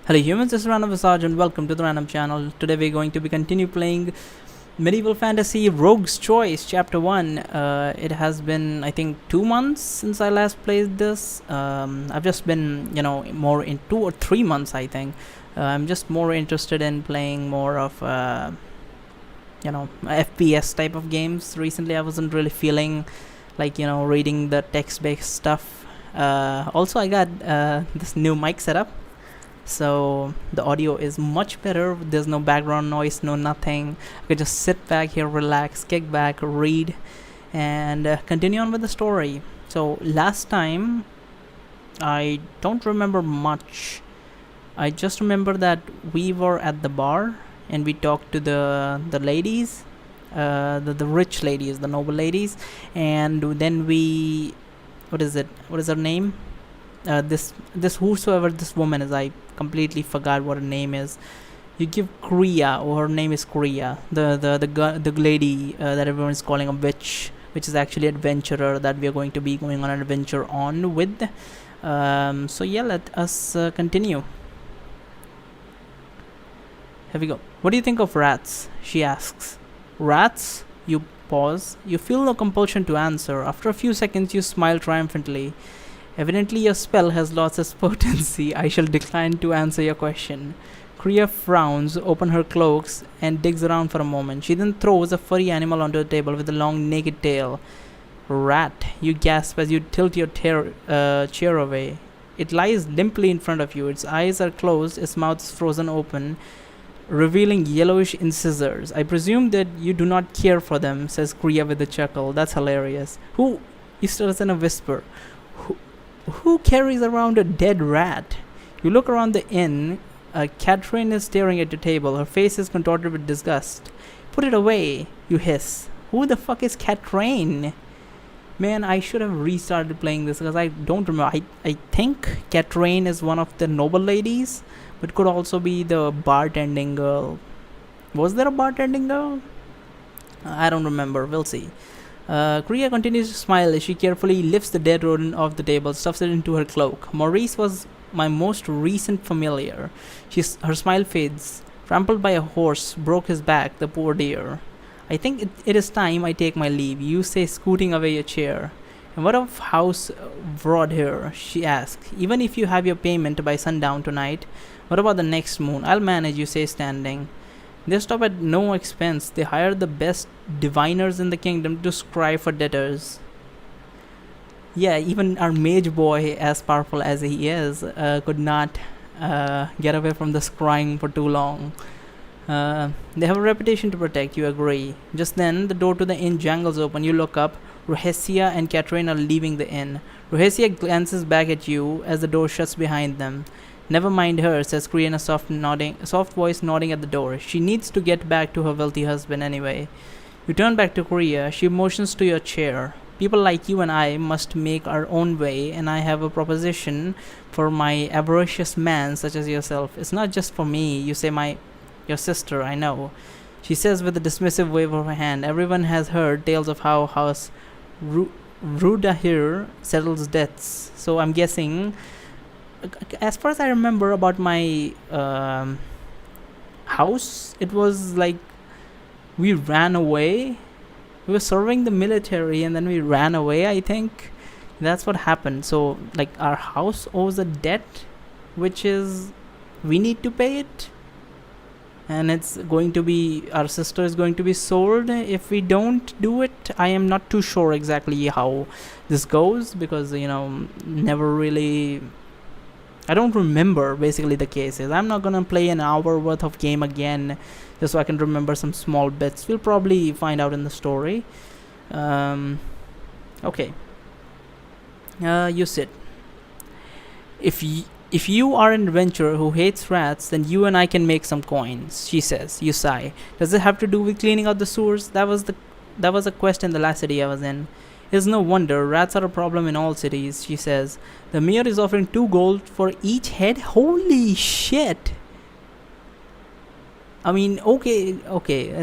Hello humans, this is Random Visage and welcome to the Random Channel. Today we're going to be continue playing Medieval Fantasy Rogue's Choice Chapter 1. It has been, I think, 2 months since I last played this. I've just been, more in 2 or 3 months, I think. I'm just more interested in playing more of, FPS type of games. Recently I wasn't really feeling like, reading the text-based stuff. Also, I got this new mic setup. So the audio is much better. There's no background noise, no nothing. I could just sit back here, relax, kick back, read, and continue on with the story. So last time, I don't remember much. I just remember that we were at the bar and we talked to the ladies, the rich ladies, the noble ladies, and then we, what is her name? This whosoever this woman is, I completely forgot what her name is. You give Kriya, or her name is Kriya, the lady that everyone is calling a witch, which is actually adventurer that we are going to be going on an adventure on with. So yeah, let us continue. Here we go. What do you think of rats? She asks. Rats? You pause. You feel no compulsion to answer. After a few seconds, you smile triumphantly. Evidently your spell has lost its potency. I shall decline to answer your question. Kriya frowns, opens her cloaks, and digs around for a moment. She then throws a furry animal onto the table with a long naked tail. Rat, you gasp as you tilt your chair away. It lies limply in front of you. Its eyes are closed, its mouth is frozen open, revealing yellowish incisors. I presume that you do not care for them, says Kriya with a chuckle. That's hilarious. Who? He stirs in a whisper. Who carries around a dead rat? You look around the inn. Catherine is staring at the table. Her face is contorted with disgust. Put it away, you hiss. Who the fuck is Catherine? Man, I should have restarted playing this because I don't remember. I think Catherine is one of the noble ladies, but could also be the bartending girl. Was there a bartending girl? I don't remember. We'll see. Kriya continues to smile as she carefully lifts the dead rodent off the table, stuffs it into her cloak. Maurice was my most recent familiar. Her smile fades. Trampled by a horse, broke his back, the poor dear. I think it is time I take my leave, you say, scooting away your chair. And what of House Vrodhir? She asks. Even if you have your payment by sundown tonight, what about the next moon? I'll manage, you say, standing. They stop at no expense. They hire the best diviners in the kingdom to scry for debtors. Yeah, even our mage boy, as powerful as he is, could not get away from the scrying for too long. They have a reputation to protect, you agree. Just then, the door to the inn jangles open. You look up. Ruhesia and Catherine are leaving the inn. Ruhesia glances back at you as the door shuts behind them. Never mind her, says Kriya in a soft voice nodding at the door. She needs to get back to her wealthy husband anyway. You turn back to Kriya. She motions to your chair. People like you and I must make our own way, and I have a proposition for my avaricious man such as yourself. It's not just for me, you say your sister, I know. She says with a dismissive wave of her hand. Everyone has heard tales of how House Vrodhir settles debts. So I'm guessing, as far as I remember about my house, it was like we ran away. We were serving the military and then we ran away, I think. That's what happened. So, like, our house owes a debt, which is we need to pay it. And it's going to be, our sister is going to be sold if we don't do it. I am not too sure exactly how this goes because, never really, I don't remember basically the cases. I'm not gonna play an hour worth of game again just so I can remember some small bits. We'll probably find out in the story. Okay. You sit. If you are an adventurer who hates rats, then you and I can make some coins, she says. You sigh. Does it have to do with cleaning out the sewers? That was a quest in the last city I was in. It's no wonder, rats are a problem in all cities, she says. The mayor is offering 2 gold for each head? Holy shit! I mean, okay,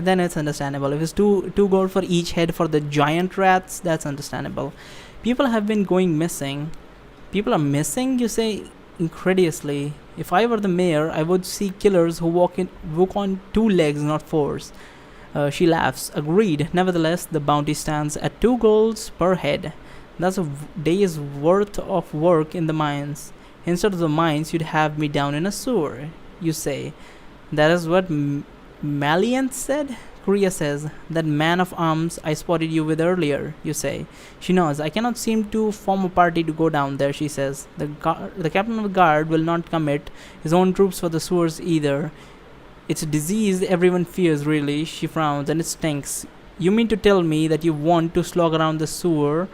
then it's understandable. If it's 2 gold for each head for the giant rats, that's understandable. People have been going missing. People are missing, you say? incredulously. If I were the mayor, I would see killers who walk on two legs, not fours. She laughs. Agreed. Nevertheless, the bounty stands at 2 golds per head. That's a day's worth of work in the mines. Instead of the mines, you'd have me down in a sewer, you say. That is what Maliant said? Korea says. That man of arms I spotted you with earlier, you say. She nods. I cannot seem to form a party to go down there, she says. The captain of the guard will not commit his own troops for the sewers either. It's a disease everyone fears, really, she frowns, and it stinks. You mean to tell me that you want to slog around the sewer?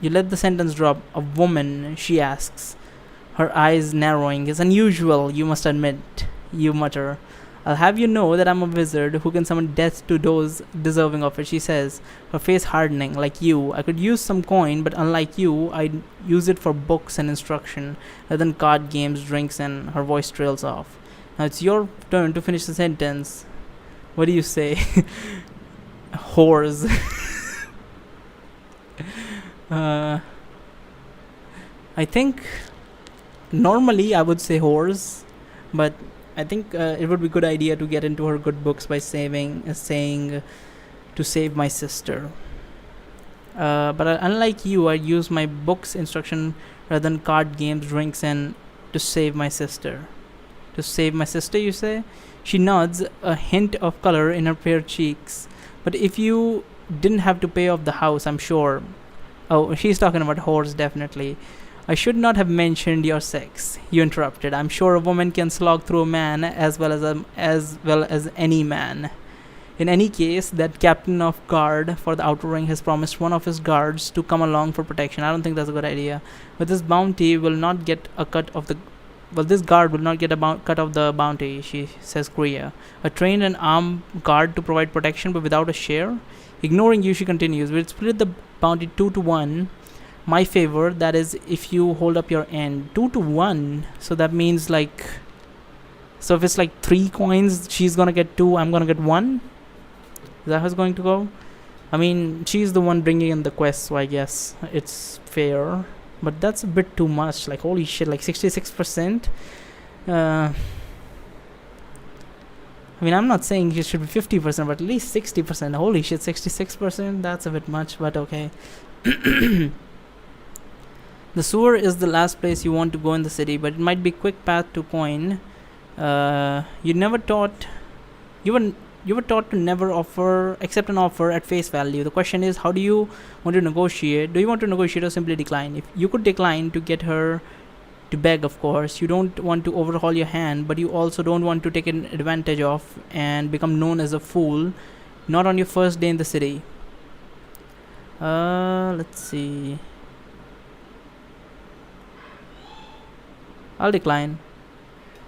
You let the sentence drop. A woman, she asks, her eyes narrowing. It's unusual, you must admit, you mutter. I'll have you know that I'm a wizard who can summon death to those deserving of it, she says, her face hardening. Like you, I could use some coin, but unlike you, I'd use it for books and instruction, rather than card games, drinks, and her voice trails off. Now it's your turn to finish the sentence. What do you say? Whores. I think normally I would say whores, but I think it would be a good idea to get into her good books by saying to save my sister. But unlike you, I use my books instruction rather than card games, drinks, and to save my sister. To save my sister, you say? She nods, a hint of color in her pale cheeks. But if you didn't have to pay off the house, I'm sure. Oh, she's talking about whores, definitely. I should not have mentioned your sex, you interrupted. I'm sure a woman can slog through a man as well as any man. In any case, that captain of guard for the outer ring has promised one of his guards to come along for protection. I don't think that's a good idea. But this bounty will not get a cut of the this guard will not get a cut of the bounty, she says, Korea. A trained and armed guard to provide protection but without a share? Ignoring you, she continues. We'll split the bounty 2-1. My favor, that is, if you hold up your end. 2-1. So that means like. So if it's like 3 coins, she's gonna get 2, I'm gonna get 1? Is that how it's going to go? I mean, she's the one bringing in the quest, so I guess it's fair. But that's a bit too much. Like, holy shit, like 66%. I mean, I'm not saying it should be 50%, but at least 60%. Holy shit, 66%? That's a bit much, but okay. The sewer is the last place you want to go in the city, but it might be quick path to coin. You were taught to never accept an offer at face value. The question is, how do you want to negotiate? Do you want to negotiate or simply decline? If you could decline to get her to beg, of course. You don't want to overhaul your hand, but you also don't want to take an advantage of and become known as a fool, not on your first day in the city. Let's see. I'll decline.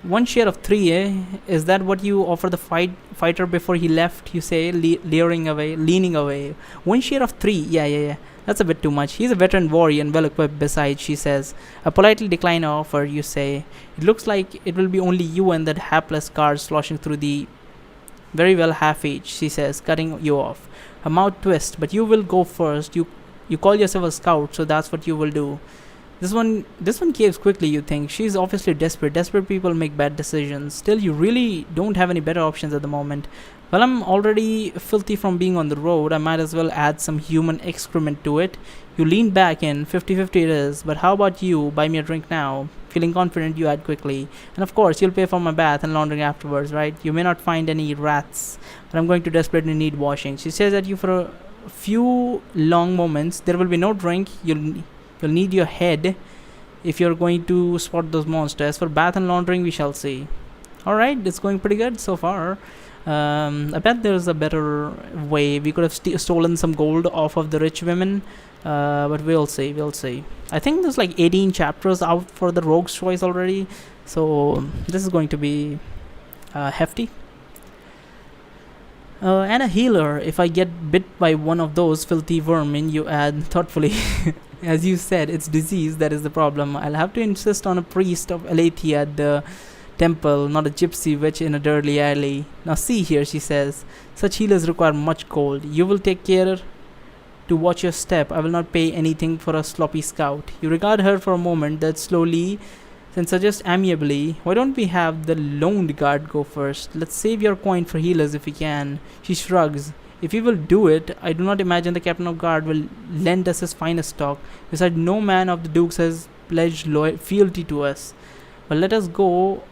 1 share of 3, eh? Is that what you offer the fighter before he left? You say, leaning away. 1 share of 3, yeah. That's a bit too much. He's a veteran warrior and well equipped besides, she says. I politely decline our offer, you say. It looks like it will be only you and that hapless guard sloshing through the. Very well, half-age, she says, cutting you off. Her mouth twists, but you will go first. You call yourself a scout, so that's what you will do. This one caves quickly, you think. She's obviously desperate. Desperate people make bad decisions. Still, you really don't have any better options at the moment. Well, I'm already filthy from being on the road. I might as well add some human excrement to it. You lean back in. 50-50 it is. But how about you? Buy me a drink now. Feeling confident, you add quickly. And of course, you'll pay for my bath and laundering afterwards, right? You may not find any rats, but I'm going to desperately need washing. She stares at you for a few long moments. There will be no drink. You'll need your head if you're going to spot those monsters. For bath and laundering, we shall see. Alright, it's going pretty good so far. I bet there's a better way. We could have stolen some gold off of the rich women, but we'll see. I think there's like 18 chapters out for the Rogue's Choice already, so this is going to be hefty. And a healer if I get bit by one of those filthy vermin, you add thoughtfully. As you said, it's disease that is the problem. I'll have to insist on a priest of Aletheia at the temple, not a gypsy witch in a dirty alley. Now see here, she says, such healers require much gold. You will take care to watch your step. I will not pay anything for a sloppy scout. You regard her for a moment, then slowly then suggest amiably, why don't we have the loaned guard go first? Let's save your coin for healers if we can. She shrugs. If we will do it, I do not imagine the captain of guard will lend us his finest stock. Besides, no man of the Dukes has pledged fealty to us. Well, let us go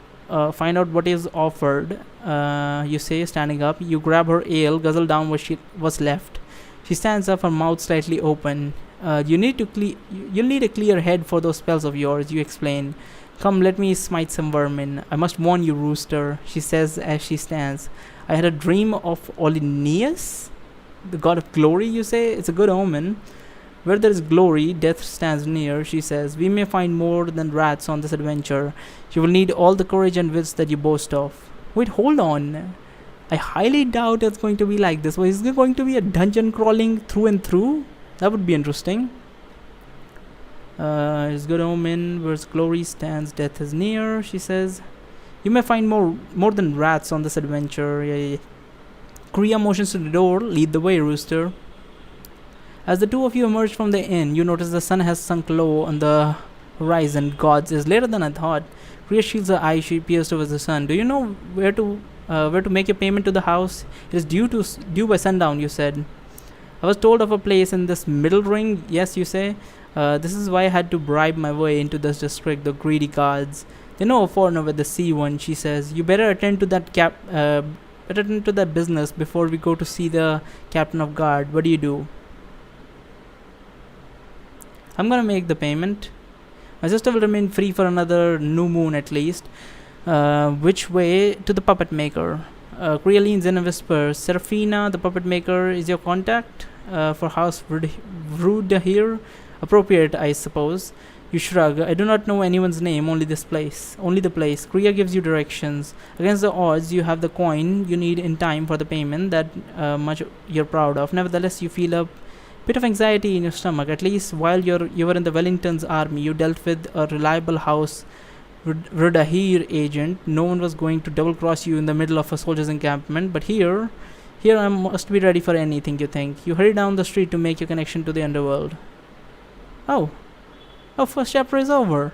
find out what is offered. You say, standing up. You grab her ale, guzzle down what she was left. She stands up, her mouth slightly open. You'll need a clear head for those spells of yours, you explain. Come, let me smite some vermin. I must warn you, rooster, she says as she stands. I had a dream of Olynius, the god of glory, you say? It's a good omen. Where there is glory, death stands near, she says. We may find more than rats on this adventure. You will need all the courage and wits that you boast of. Wait, hold on. I highly doubt it's going to be like this. Is it going to be a dungeon crawling through and through? That would be interesting. It's good omen. Where's glory stands, death is near, she says. You may find more than rats on this adventure. Yeah. Kriya motions to the door. Lead the way, rooster. As the two of you emerge from the inn, you notice the sun has sunk low on the horizon. Gods, is later than I thought. Kriya shields her eyes. She peers towards the sun. Do you know where to make your payment to the house? It is due by sundown, you said. I was told of a place in this middle ring. Yes, you say. This is why I had to bribe my way into this district, the greedy gods. They know a foreigner with the C1, she says. You better attend to that business before we go to see the captain of guard. What do you do? I'm gonna make the payment. My sister will remain free for another new moon at least. Which way? To the puppet maker. Kriya leans in and whispers, Serafina, the puppet maker, is your contact for House Vrudahir? Appropriate, I suppose. You shrug. I do not know anyone's name, only the place. Kriya gives you directions. Against the odds, you have the coin you need in time for the payment that much you're proud of. Nevertheless, you feel a bit of anxiety in your stomach. At least while you were in the Wellington's army, you dealt with a reliable House Vrudahir agent. No one was going to double cross you in the middle of a soldier's encampment. But here I must be ready for anything, you think. You hurry down the street to make your connection to the underworld. Oh, first chapter is over.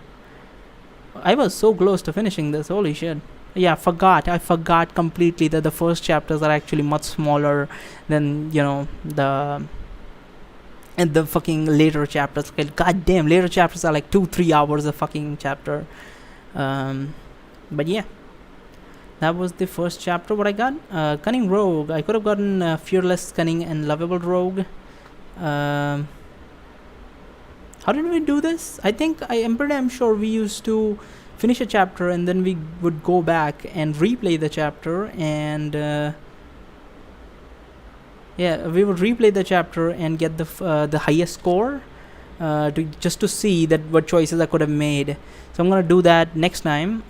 I was so close to finishing this. Holy shit. Yeah, I forgot completely that the first chapters are actually much smaller than, the fucking later chapters. God damn, later chapters are like 2-3 hours a fucking chapter. But yeah, that was the first chapter. What I got? Cunning rogue. I could have gotten fearless, cunning, and lovable rogue. How did we do this? I think I'm sure we used to finish a chapter and then we would go back and replay the chapter and we would replay the chapter and get the highest score to see that what choices I could have made. So I'm gonna do that next time,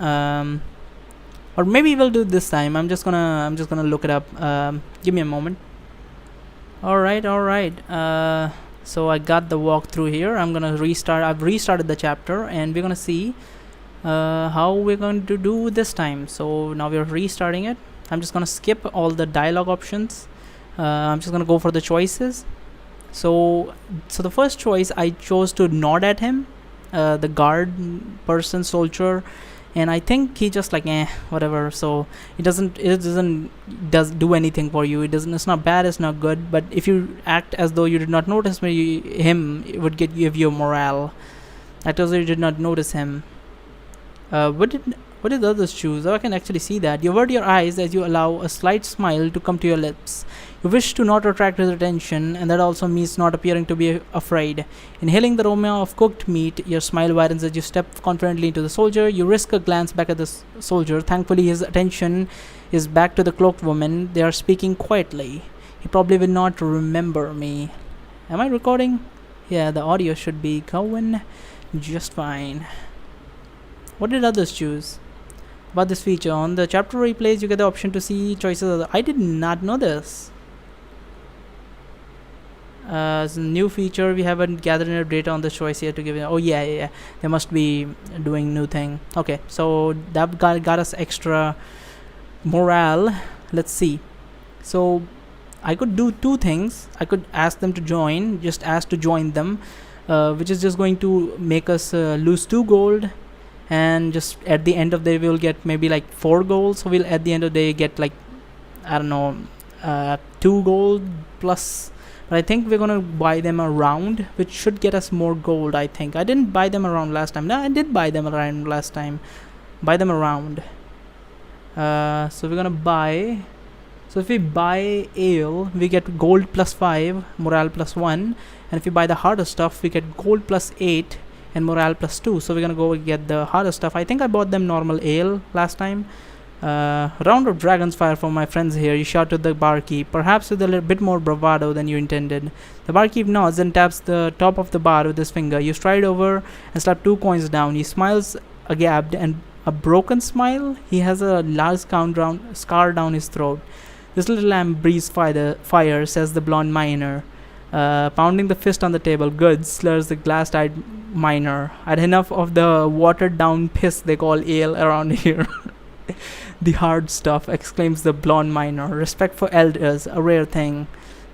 or maybe we'll do it this time. I'm just gonna look it up. Give me a moment. All right. So I got the walkthrough here. I'm gonna restart. I've restarted the chapter, and we're gonna see how we're going to do this time. So now we're restarting it. I'm just gonna skip all the dialogue options. I'm just gonna go for the choices. So the first choice, I chose to nod at him, the guard person, soldier, and I think he just like whatever. So it doesn't do anything for you. It's not bad, it's not good. But if you act as though you did not notice him, it would give you morale. Act as though you did not notice him. What did the others choose? Oh, I can actually see that. You avert your eyes as you allow a slight smile to come to your lips. You wish to not attract his attention, and that also means not appearing to be afraid. Inhaling the aroma of cooked meat, your smile widens as you step confidently into the soldier. You risk a glance back at the soldier. Thankfully, his attention is back to the cloaked woman. They are speaking quietly. He probably will not remember me. Am I recording? Yeah, the audio should be going just fine. What did others choose? About this feature, on the chapter replays, you get the option to see choices. I did not know this. It's a new feature. We haven't gathered enough data on the choice yet to give it. Oh yeah. They must be doing new thing. Okay, so that got us extra morale. Let's see. So I could do two things. I could ask them to join. Just ask to join them, which is just going to make us lose 2 gold. and just at the end of the day we'll get maybe like 4 gold. So we'll at the end of the day get like, I don't know, 2 gold plus. But I think we're gonna buy them around, which should get us more gold. I think I didn't buy them around last time. No, I did buy them around last time. Buy them around. So we're gonna buy. So if we buy ale, we get gold plus 5, morale plus 1, and if we buy the harder stuff, we get gold plus 8 and morale plus 2. So we're gonna go get the harder stuff. I think I bought them normal ale last time. Round of Dragon's Fire for my friends here. You shout to the barkeep, perhaps with a little bit more bravado than you intended. The barkeep nods and taps the top of the bar with his finger. You stride over and slap 2 coins down. He smiles agape and a broken smile. He has a large scar down his throat. This little lamb breathes fire, says the blonde miner, pounding the fist on the table. Good, slurs the glass-eyed miner. I'd enough of the watered-down piss they call ale around here. The hard stuff, exclaims the blonde miner. Respect for elders, a rare thing.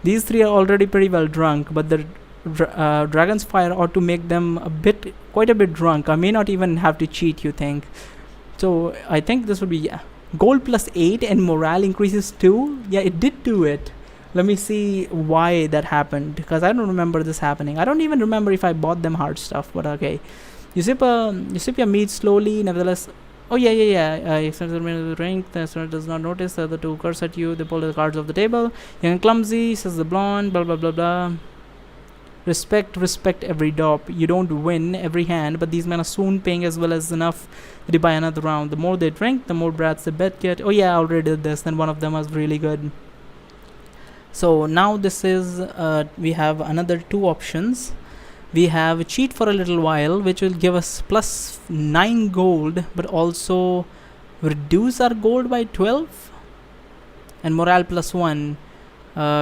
These 3 are already pretty well drunk, but the Dragon's Fire ought to make them quite a bit drunk. I may not even have to cheat, you think. So I think this would be gold plus 8 and morale increases 2. Yeah, it did do it. Let me see why that happened, because I don't remember this happening. I don't even remember if I bought them hard stuff, but okay. You sip your meat slowly, nevertheless. Oh yeah. Extends the remainder of the drink. The student does not notice. The other 2 curse at you. They pull the cards off the table. Young and clumsy, says the blonde. Blah blah blah blah. Respect every dop. You don't win every hand, but these men are soon paying as well as enough that you buy another round. The more they drink, the more brats they bet get. Oh yeah, I already did this. Then one of them was really good. So now this is we have another 2 options. We have cheat for a little while, which will give us plus 9 gold, but also reduce our gold by 12, and morale plus 1.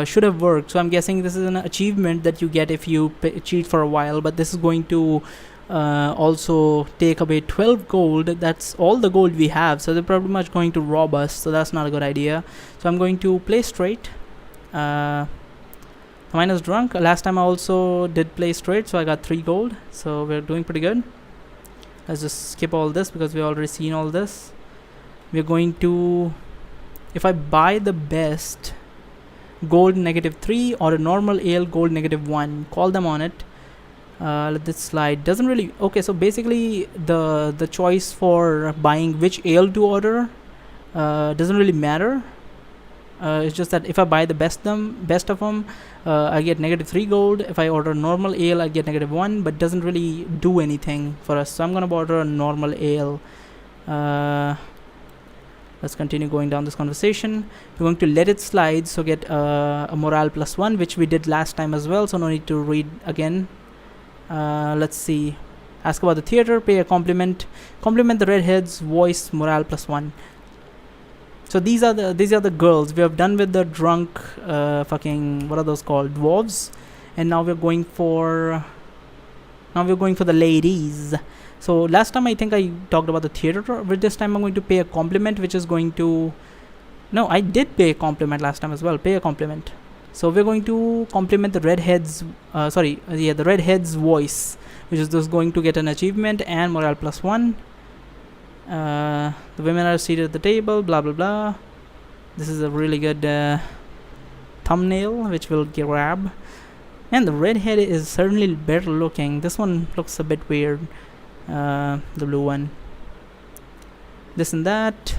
Should have worked. So I'm guessing this is an achievement that you get if you cheat for a while, but this is going to also take away 12 gold. That's all the gold we have, so they're pretty much going to rob us, so that's not a good idea. So I'm going to play straight. Mine is drunk. Last time I also did play straight, so I got 3 gold, so we're doing pretty good. Let's just skip all this because we've already seen all this. We're going to, if I buy the best, gold -3, or a normal ale, gold -1, call them on it. Let this slide. Doesn't really, okay, so basically the choice for buying which ale to order doesn't really matter. It's just that if I buy the best of them, I get -3 gold. If I order normal ale, I get -1, but doesn't really do anything for us. So I'm gonna order a normal ale. Let's continue going down this conversation. We're going to let it slide, so get a morale plus 1, which we did last time as well, so no need to read again. Let's see. Ask about the theater, pay a compliment the redhead's voice, morale plus 1. So these are the girls. We have done with the drunk fucking, what are those called, dwarves, and now we're going for the ladies. So last time I think I talked about the theater, but this time I'm going to pay a compliment, which is going to, no, I did pay a compliment last time as well. Pay a compliment. So we're going to compliment the redhead's the redhead's voice, which is just going to get an achievement and morale plus 1. The women are seated at the table, blah blah blah. This is a really good thumbnail, which we'll grab. And the redhead is certainly better looking. This one looks a bit weird. The blue one. This and that.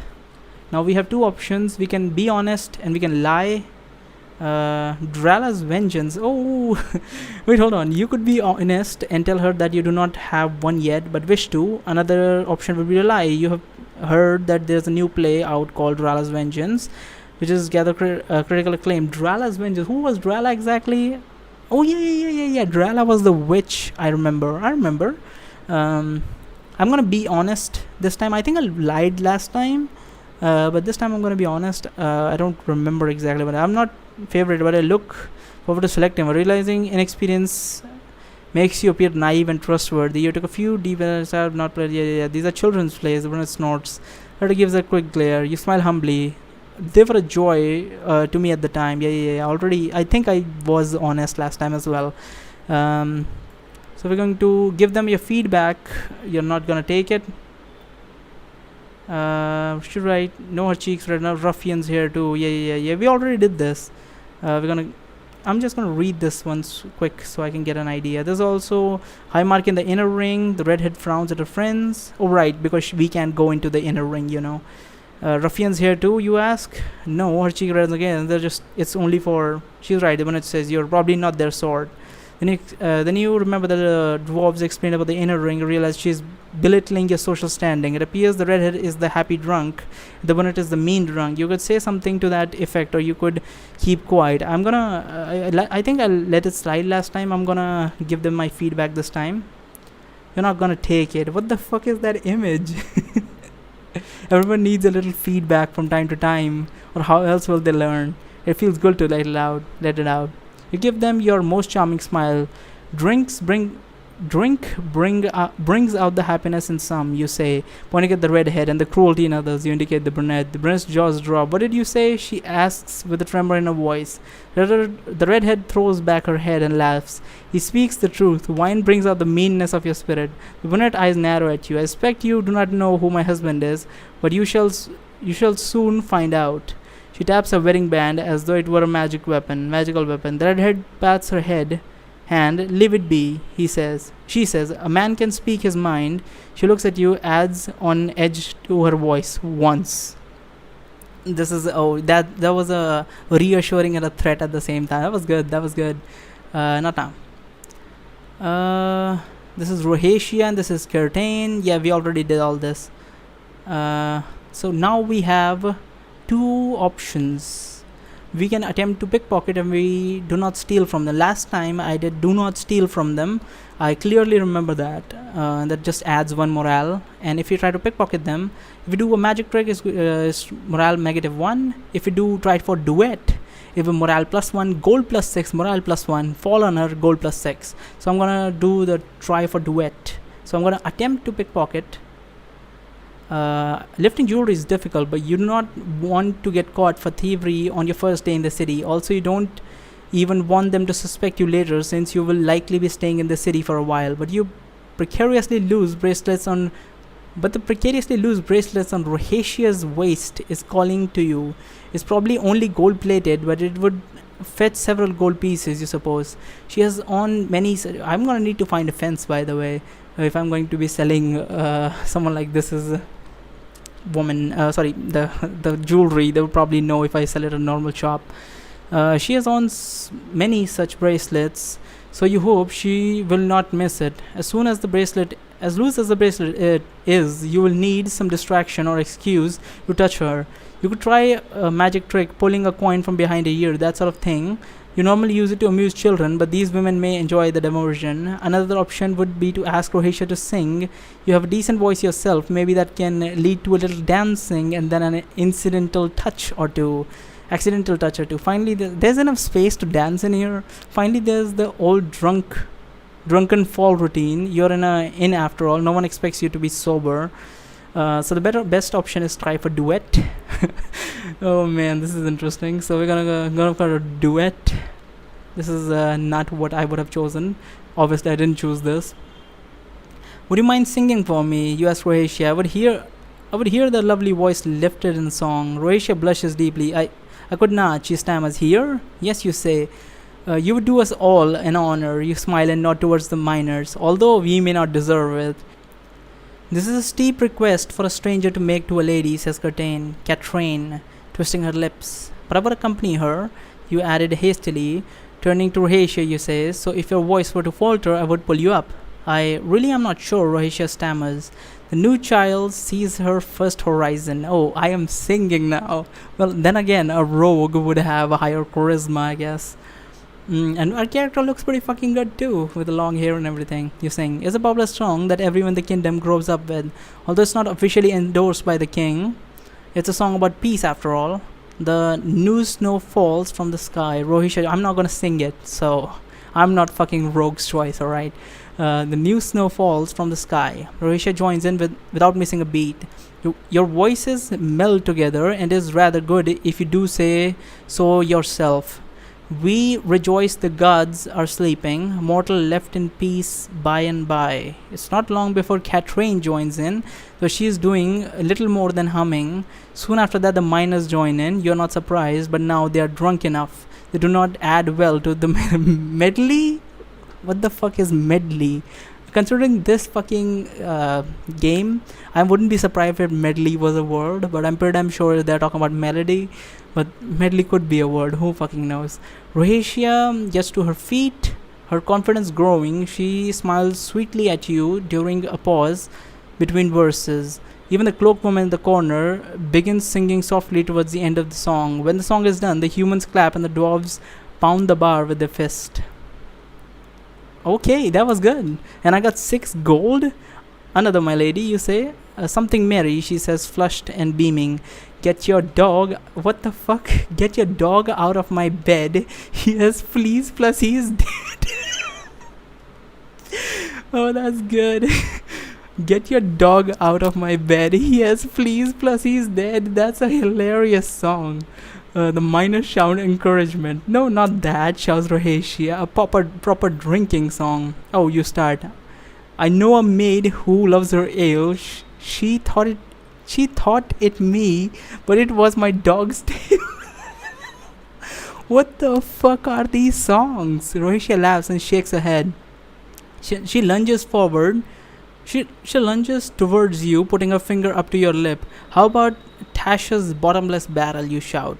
Now we have 2 options. We can be honest and we can lie. Drala's vengeance. Oh, wait, hold on. You could be honest and tell her that you do not have one yet, but wish to. Another option would be to lie. You have heard that there's a new play out called Drala's Vengeance, which is gathered critical acclaim. Drala's Vengeance. Who was Drala exactly? Oh yeah. Drala was the witch. I remember. I'm gonna be honest this time. I think I lied last time, but this time I'm gonna be honest. I don't remember exactly, but I'm not favorite, but I look forward to selecting. Realizing inexperience makes you appear naive and trustworthy. You took a few deep breaths. I have not played. Yeah. These are children's plays. When it snorts, Herta gives a quick glare. You smile humbly. They were a joy to me at the time. Yeah. Already, I think I was honest last time as well. So we're going to give them your feedback. You're not gonna take it. Should write, no, her cheeks red, now ruffians here too. Yeah. We already did this. I'm just gonna read this once quick so I can get an idea. There's also high mark in the inner ring. The redhead frowns at her friends. Oh, right, because we can't go into the inner ring, ruffians here too, you ask? No, her cheek reds again. It's only for. She's right when it says you're probably not their sort. Then you remember that the dwarves explained about the inner ring. You realize she's belittling your social standing. It appears the redhead is the happy drunk, the brunette is the mean drunk. You could say something to that effect, or you could keep quiet. I think I'll let it slide last time. I'm gonna give them my feedback this time. You're not gonna take it. What the fuck is that image? Everyone needs a little feedback from time to time, or how else will they learn? It feels good to let it out. You give them your most charming smile. Drink brings out the happiness in some, you say, pointing at the redhead, and the cruelty in others. You indicate the brunette. The brunette's jaws drop. What did you say? She asks with a tremor in her voice. The redhead throws back her head and laughs. He speaks the truth. Wine brings out the meanness of your spirit. The brunette eyes narrow at you. I expect you do not know who my husband is, but you shall soon find out. She taps her wedding band as though it were a magical weapon. The redhead pats her hand. Leave it be, he says. She says, a man can speak his mind. She looks at you, adds on edge to her voice, once. That was a reassuring and a threat at the same time. That was good. Not now. This is Rohatia and this is Curtain. Yeah, we already did all this. So now we have two options. We can attempt to pickpocket and we do not steal from them. Last time I did do not steal from them. I clearly remember that. That just adds one morale. And if you try to pickpocket them, if you do a magic trick, is morale -1. If you do try for duet, if a morale +1, gold +6, morale +1, fall on her, gold +6. So I'm gonna do the try for duet. So I'm gonna attempt to pickpocket. Lifting jewelry is difficult, but you do not want to get caught for thievery on your first day in the city. Also, you don't even want them to suspect you later, since you will likely be staying in the city for a while. But the precariously loose bracelets on Rohatia's waist is calling to you. It's probably only gold plated, but it would fetch several gold pieces, you suppose. She has on many. I'm gonna need to find a fence, by the way, if I'm going to be selling someone like this is woman, the jewelry. They will probably know if I sell it at a normal shop. She has on many such bracelets, so you hope she will not miss it. As loose as the bracelet is, you will need some distraction or excuse to touch her. You could try a magic trick, pulling a coin from behind a ear, that sort of thing. You normally use it to amuse children, but these women may enjoy the diversion. Another option would be to ask Rohatia to sing. You have a decent voice yourself. Maybe that can lead to a little dancing and then an accidental touch or two. Finally, there's enough space to dance in here. Finally, there's the old drunken fall routine. You're in a inn after all. No one expects you to be sober. So the best option is try for duet. Oh man, this is interesting. So we're gonna go to duet. This is not what I would have chosen. Obviously, I didn't choose this. Would you mind singing for me? You ask Rohatia. I would hear the lovely voice lifted in song. Rohatia blushes deeply. I could not. She stammers. Here? Yes, you say. You would do us all an honor. You smile and nod towards the miners, although we may not deserve it. This is a steep request for a stranger to make to a lady, says Katrine, twisting her lips. But I would accompany her, you added hastily. Turning to Rohatia, you say, so if your voice were to falter, I would pull you up. I really am not sure, Rohatia stammers. The new child sees her first horizon. Oh, I am singing now. Well, then again, a rogue would have a higher charisma, I guess. And our character looks pretty fucking good too, with the long hair and everything. You sing. It's a popular song that everyone in the kingdom grows up with. Although it's not officially endorsed by the king, it's a song about peace after all. The new snow falls from the sky. Rohatia, I'm not gonna sing it, so I'm not fucking rogue's choice, alright? The new snow falls from the sky. Rohatia joins in without missing a beat. Your voices meld together and is rather good if you do say so yourself. We rejoice the gods are sleeping, mortal left in peace by and by. It's not long before Katrine joins in, so she's doing a little more than humming. Soon after that, the miners join in. You're not surprised, but now they are drunk enough. They do not add well to the medley. What the fuck is medley? Considering this fucking game, I wouldn't be surprised if medley was a word, but I'm pretty damn sure they're talking about melody. But medley could be a word, who fucking knows? Rohatia gets to her feet, her confidence growing. She smiles sweetly at you during a pause between verses. Even the cloaked woman in the corner begins singing softly towards the end of the song. When the song is done, the humans clap and the dwarves pound the bar with their fist. Okay, that was good. And I got 6 gold. Another, my lady, you say? Something merry, she says, flushed and beaming. Get your dog. What the fuck? Get your dog out of my bed. He has fleas, plus he is dead. Oh, that's good. Get your dog out of my bed. He has fleas, plus he's dead. That's a hilarious song. The miners shout encouragement. No, not that, shouts Rohatia. A proper drinking song. Oh, you start. I know a maid who loves her ale. She thought it me, but it was my dog's tail. What the fuck are these songs? Rohatia laughs and shakes her head. She lunges forward. She lunges towards you, putting her finger up to your lip. How about Tasha's bottomless barrel, you shout.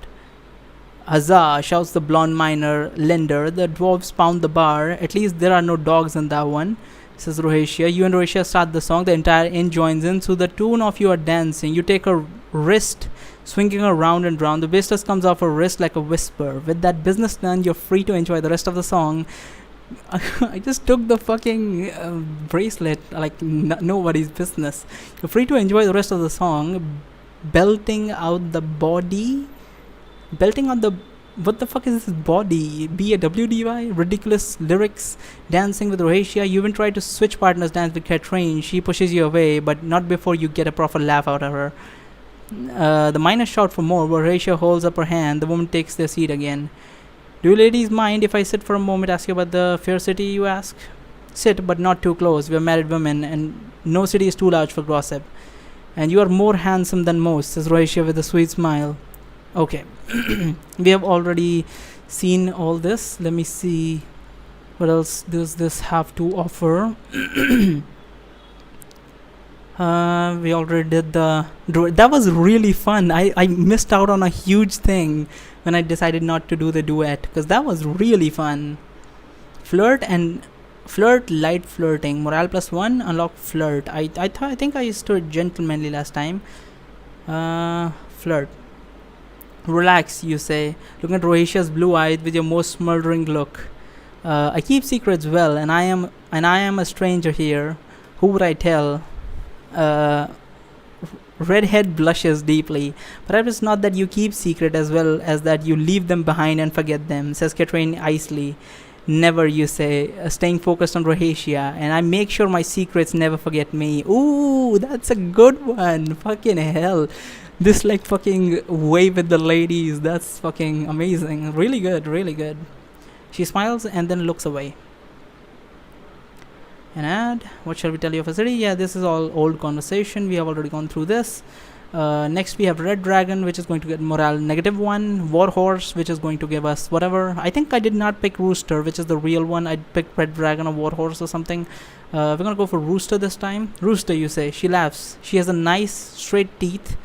Huzzah, shouts the blonde miner lender. The dwarves pound the bar. At least there are no dogs in that one, says Rohatia. You and Rohatia start the song. The entire inn joins in. So the tune of you are dancing. You take her wrist, swinging her round and round. The business comes off her wrist like a whisper. With that business done, you're free to enjoy the rest of the song. I just took the fucking bracelet like nobody's business. You're free to enjoy the rest of the song. Belting out the what the fuck is this body? B-A-W-D-Y? Ridiculous lyrics. Dancing with Rohatia. You even try to switch partners, dance with Katrine. She pushes you away, but not before you get a proper laugh out of her. The miners shout for more, but Rohatia holds up her hand. The woman takes their seat again. Do you ladies mind if I sit for a moment, ask you about the fair city, you ask? Sit, but not too close. We are married women, and no city is too large for gossip. And you are more handsome than most, says Rohatia with a sweet smile. Okay, we have already seen all this. Let me see what else does this have to offer. We already did that was really fun. I missed out on a huge thing when I decided not to do the duet, because that was really fun. Flirt, light flirting. Morale +1, unlock flirt. I think I stood gentlemanly last time. Flirt. Relax, you say, looking at Rohatia's blue eyes with your most smoldering look. I keep secrets well, and I am a stranger here. Who would I tell? Redhead blushes deeply. Perhaps it's not that you keep secret as well as that you leave them behind and forget them, says Katrine icily. Never, you say, staying focused on Rohatia, and I make sure my secrets never forget me. Ooh, that's a good one. Fucking hell. This like fucking way with the ladies, that's fucking amazing. Really good, really good. She smiles and then looks away. An ad. What shall we tell you of a city? Yeah, this is all old conversation. We have already gone through this. Next we have Red Dragon, which is going to get morale -1. Warhorse, which is going to give us whatever. I think I did not pick Rooster, which is the real one. I picked Red Dragon or Warhorse or something. We're gonna go for Rooster this time. Rooster, you say. She laughs. She has nice straight teeth.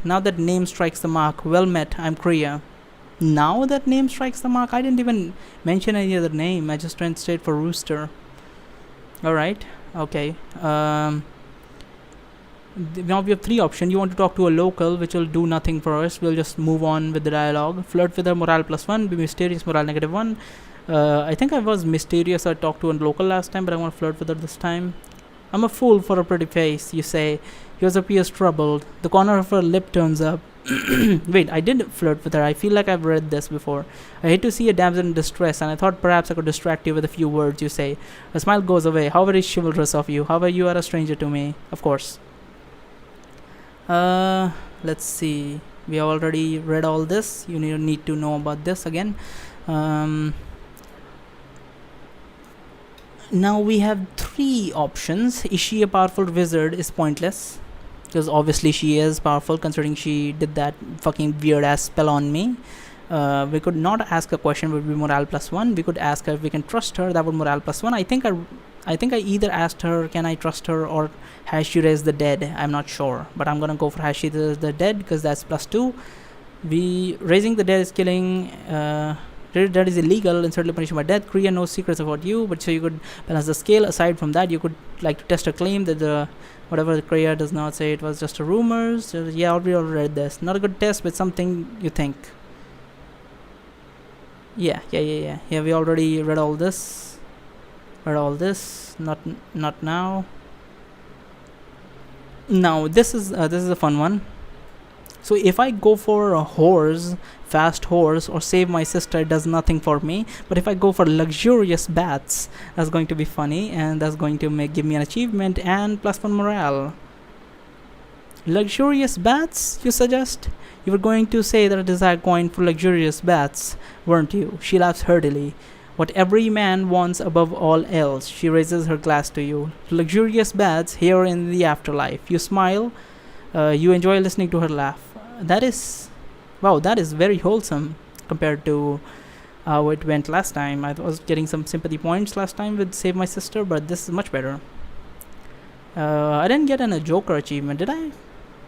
Now that name strikes the mark. Well met, I'm Kriya. Now that name strikes the mark? I didn't even mention any other name. I just went straight for Rooster. Alright, okay. Now we have 3 options. You want to talk to a local, which will do nothing for us. We'll just move on with the dialogue. Flirt with her, morale +1. Be mysterious, morale -1. I think I was mysterious. I talked to a local last time, but I want to flirt with her this time. I'm a fool for a pretty face, you say. Yours appears troubled. The corner of her lip turns up. Wait, I did flirt with her. I feel like I've read this before. I hate to see a damsel in distress, and I thought perhaps I could distract you with a few words, you say. A smile goes away. How very chivalrous of you. However, you are a stranger to me. Of course. Let's see. We have already read all this. You need to know about this again. Now we have 3 options. Is she a powerful wizard? Is pointless, because obviously she is powerful considering she did that fucking weird ass spell on me. We could not ask a question, would be morale +1. We could ask her if we can trust her, that would morale +1. I think I either asked her, can I trust her, or has she raised the dead? I'm not sure, but I'm gonna go for has she raised the dead, because that's +2. Raising the dead is killing. That is illegal and certainly punishable by death. Kriya knows secrets about you, but so you could balance the scale. Aside from that, you could like to test a claim that whatever the Kriya does not say, it was just a rumor. So yeah, we already read this. Not a good test, but something you think. Yeah. We already read all this. Not now. Now this is a fun one. So if I go for a fast horse, or save my sister, it does nothing for me. But if I go for luxurious bats, that's going to be funny, and that's going to give me an achievement and +1 morale. Luxurious bats, you suggest? You were going to say that a desire coin for luxurious bats, weren't you? She laughs heartily. What every man wants above all else. She raises her glass to you. Luxurious bats here in the afterlife. You smile. You enjoy listening to her laugh. That is very wholesome compared to how it went last time. I was getting some sympathy points last time with Save My Sister, but this is much better. I didn't get a Joker achievement, did I?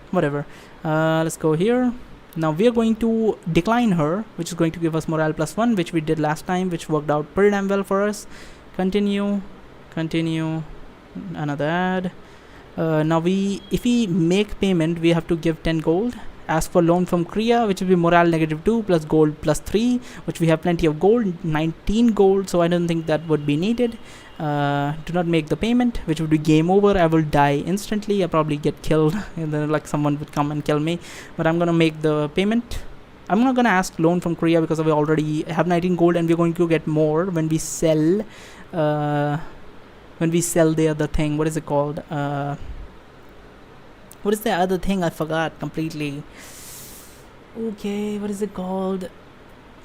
Whatever. Let's go here. Now we are going to decline her, which is going to give us morale +1, which we did last time, which worked out pretty damn well for us. Continue. Another ad. Now if we make payment, we have to give 10 gold. Ask for loan from Kriya, which will be morale -2 plus gold +3, which we have plenty of gold, 19 gold, so I don't think that would be needed. Do not make the payment, which would be game over. I will die instantly. I'll probably get killed and then like someone would come and kill me, but I'm gonna make the payment. I'm not gonna ask loan from Kriya because we already have 19 gold, and we're going to get more when we sell the other thing. What is it called? What is the other thing? I forgot completely. Okay, what is it called?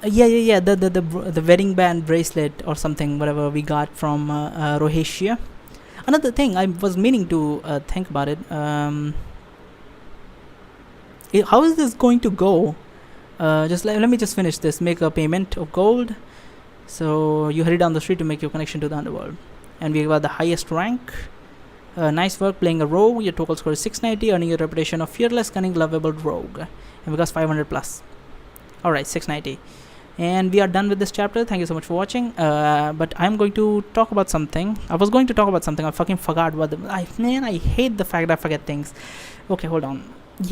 Yeah. The wedding band bracelet or something, whatever we got from Rohesia. Another thing I was meaning to think about it. How is this going to go? Let me just finish this. Make a payment of gold. So you hurry down the street to make your connection to the underworld, and we got the highest rank. Nice work playing a rogue. Your total score is 690, earning a reputation of fearless, cunning, lovable rogue, and we got 500+. Alright, 690, and we are done with this chapter. Thank you so much for watching. But I'm going to talk about something. I was going to talk about something. I fucking forgot what I hate the fact that I forget things. Okay, hold on.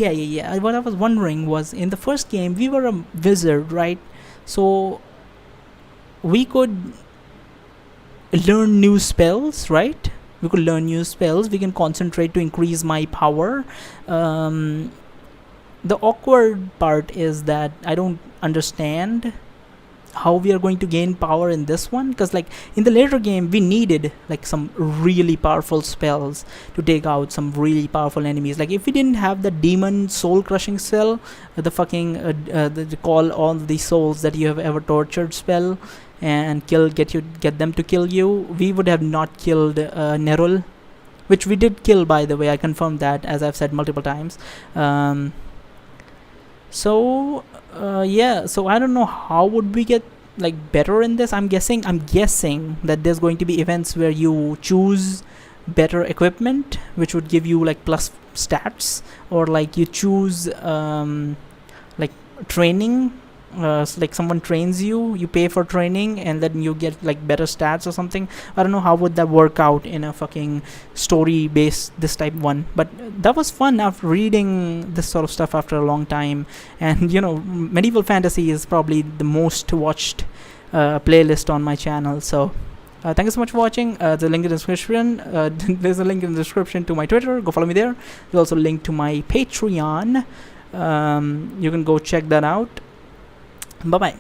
Yeah. What I was wondering was, in the first game we were a wizard, right? So we could learn new spells, right? We can concentrate to increase my power. The awkward part is that I don't understand how we are going to gain power in this one, because like in the later game we needed like some really powerful spells to take out some really powerful enemies. Like if we didn't have the demon soul crushing spell, the fucking the call all the souls that you have ever tortured spell and get them to kill you, we would have not killed Nerul, which we did kill, by the way. I confirmed that, as I've said multiple times. So I don't know how would we get like better in this. I'm guessing that there's going to be events where you choose better equipment, which would give you like plus stats, or like you choose like training. Like someone trains you, you pay for training, and then you get like better stats or something. I don't know how would that work out in a fucking story based this type one, but that was fun after reading this sort of stuff after a long time. And you know, medieval fantasy is probably the most watched playlist on my channel. So thank you so much for watching. The link in the description. There's a link in the description to my Twitter. Go follow me there. There's also a link to my Patreon. You can go check that out. Bye bye.